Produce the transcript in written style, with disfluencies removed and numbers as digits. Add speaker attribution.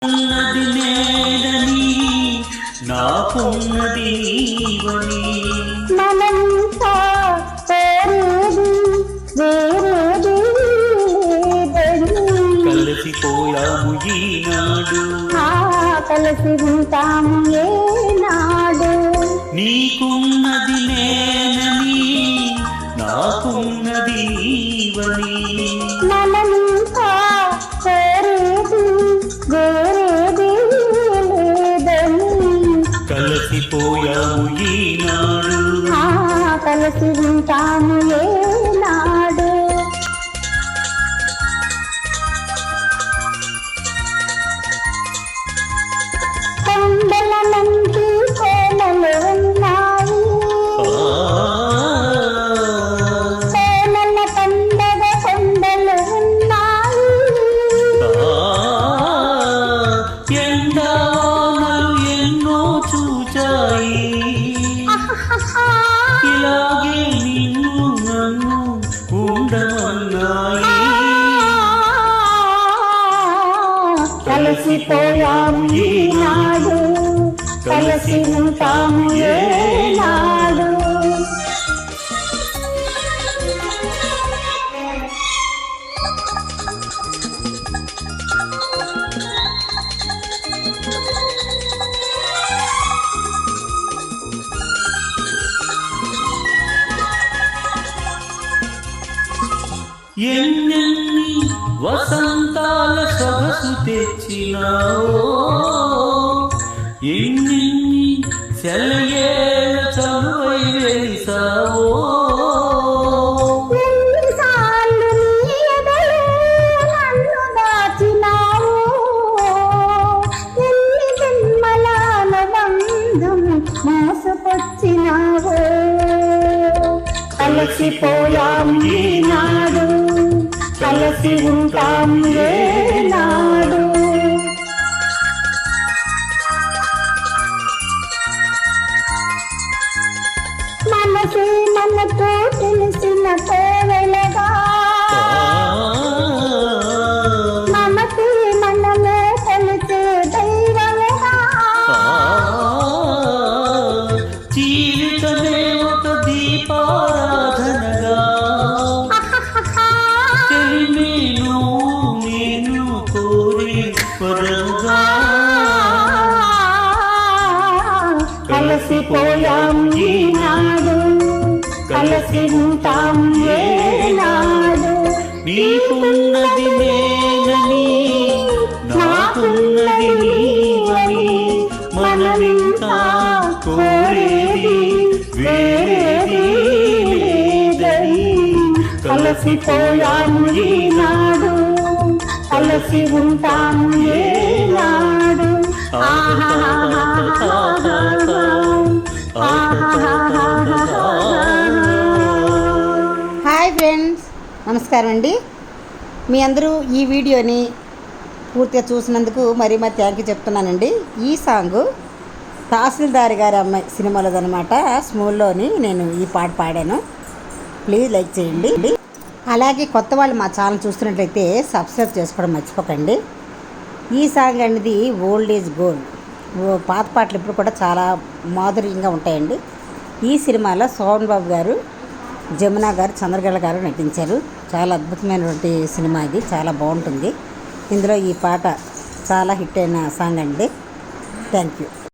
Speaker 1: ఉన్నది నేనని నాకున్నది నీవని
Speaker 2: మనంతా
Speaker 1: కలిసిపోయాము ఈనాడు
Speaker 2: కలిసి ఉంటాము ఏనాడు
Speaker 1: నీకున్నది నేనని నాకున్నది నీవని
Speaker 2: మనంతా కోరేది వేరేది లేదని
Speaker 1: కలిసిపోయాము ఈనాడు
Speaker 2: కలిసి ఉంటాము ఏనాడు కొండల నంది కోనలు ఉన్నాయి కోనల పండగ కొండలు ఉన్నాయి
Speaker 1: ఎండానలు ఎన్నో చూచాయి ఇలాగే నిన్ను నన్ను ఉండమన్నాయి
Speaker 2: కలిసిపోయాము ఈనాడు కలిసి ఉంటాము ఏనాడు
Speaker 1: ఎన్నెన్ని వసంతాల సొగసు తెచ్చినావో ఎన్నెన్ని సెలయేల చలువై వెలిసావో
Speaker 2: ఎన్నిసార్లు నీ ఎదలో నన్ను దాచినావు ఎన్ని జన్మల అనుబంధం మోసపొచ్చినావు కలిసిపోయాము ఈనాడు కలిసి ఉంటాము ఏనాడు మనసే మనతో తెలిసిన కోవెలగా మనసే మనమే తెలిసే దైవముగా
Speaker 1: జీవితమే ఒక దీపారాధనగా తెలిమేను నేను కోరి వరముగా
Speaker 2: కలిసిపోయాము ఈనాడు కలిసి ఉంటాము ఏనాడు
Speaker 1: నీకున్నది నేనని నాకున్నది నీవని మనమింకా కోరేది వేరేది లేదని
Speaker 2: కలిసిపోయాము ఈనాడు కలిసి ఉంటాము ఏనాడు హాయ్ ఫ్రెండ్స్, నమస్కారం అండి. మీ అందరూ ఈ వీడియోని పూర్తిగా చూసినందుకు మరీ థ్యాంక్ యూ చెప్తున్నానండి. ఈ సాంగ్ తహసీల్దార్ గారి అమ్మాయి సినిమాలోదనమాట. స్మూల్లోని నేను ఈ పాట పాడాను. ప్లీజ్ లైక్ చేయండి. అలాగే కొత్త వాళ్ళు మా ఛానల్ చూస్తున్నట్లయితే సబ్స్క్రైబ్ చేసుకోవడం మర్చిపోకండి. ఈ సాంగ్ అనేది ఓల్డ్ ఈజ్ గోల్డ్. పాత పాటలు ఇప్పుడు కూడా చాలా మాధుర్యంగా ఉంటాయండి. ఈ సినిమాలో సోహన్ బాబు గారు, జమున గారు, చంద్రకళ గారు నటించారు. చాలా అద్భుతమైనటువంటి సినిమా ఇది, చాలా బాగుంటుంది. ఇందులో ఈ పాట చాలా హిట్ అయిన సాంగ్ అండి. Thank you.